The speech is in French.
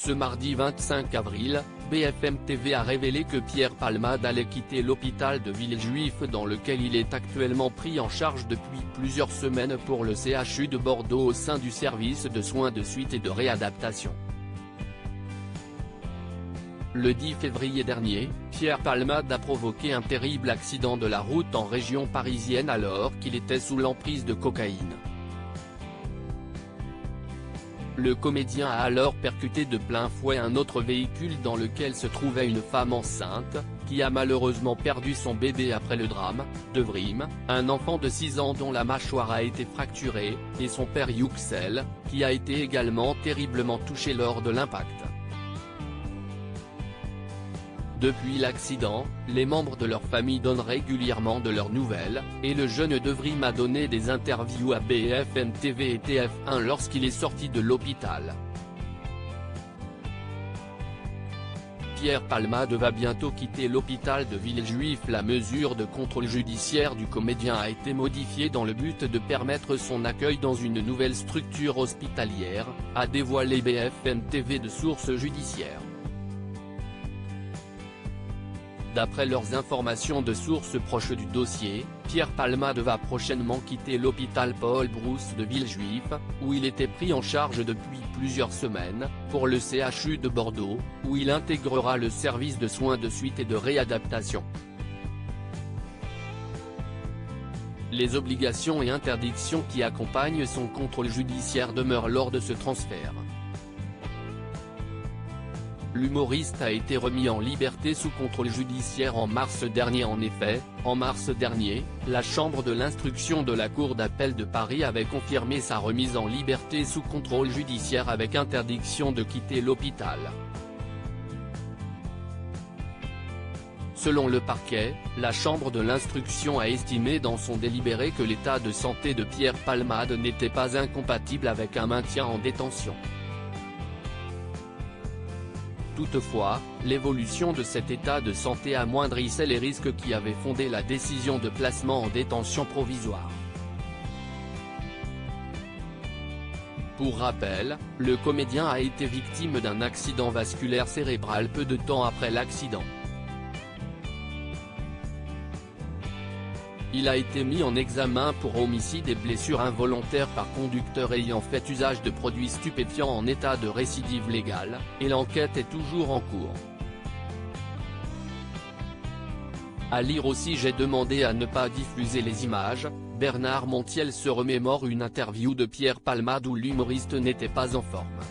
Ce mardi 25 avril, BFM TV a révélé que Pierre Palmade allait quitter l'hôpital de Villejuif dans lequel il est actuellement pris en charge depuis plusieurs semaines pour le CHU de Bordeaux au sein du service de soins de suite et de réadaptation. Le 10 février dernier, Pierre Palmade a provoqué un terrible accident de la route en région parisienne alors qu'il était sous l'emprise de cocaïne. Le comédien a alors percuté de plein fouet un autre véhicule dans lequel se trouvait une femme enceinte, qui a malheureusement perdu son bébé après le drame, Devrim, un enfant de 6 ans dont la mâchoire a été fracturée, et son père Yuxel, qui a été également terriblement touché lors de l'impact. Depuis l'accident, les membres de leur famille donnent régulièrement de leurs nouvelles, et le jeune Devrim a donné des interviews à BFM TV et TF1 lorsqu'il est sorti de l'hôpital. Pierre Palmade va bientôt quitter l'hôpital de Villejuif. La mesure de contrôle judiciaire du comédien a été modifiée dans le but de permettre son accueil dans une nouvelle structure hospitalière, a dévoilé BFM TV de sources judiciaires. D'après leurs informations de sources proches du dossier, Pierre Palmade va prochainement quitter l'hôpital Paul Brousse de Villejuif, où il était pris en charge depuis plusieurs semaines, pour le CHU de Bordeaux, où il intégrera le service de soins de suite et de réadaptation. Les obligations et interdictions qui accompagnent son contrôle judiciaire demeurent lors de ce transfert. L'humoriste a été remis en liberté sous contrôle judiciaire en mars dernier. En effet, en mars dernier, la chambre de l'instruction de la Cour d'appel de Paris avait confirmé sa remise en liberté sous contrôle judiciaire avec interdiction de quitter l'hôpital. Selon le parquet, la chambre de l'instruction a estimé dans son délibéré que l'état de santé de Pierre Palmade n'était pas incompatible avec un maintien en détention. Toutefois, l'évolution de cet état de santé amoindrissait les risques qui avaient fondé la décision de placement en détention provisoire. Pour rappel, le comédien a été victime d'un accident vasculaire cérébral peu de temps après l'accident. Il a été mis en examen pour homicide et blessures involontaires par conducteur ayant fait usage de produits stupéfiants en état de récidive légale, et l'enquête est toujours en cours. À lire aussi: j'ai demandé à ne pas diffuser les images. Bernard Montiel se remémore une interview de Pierre Palmade où l'humoriste n'était pas en forme.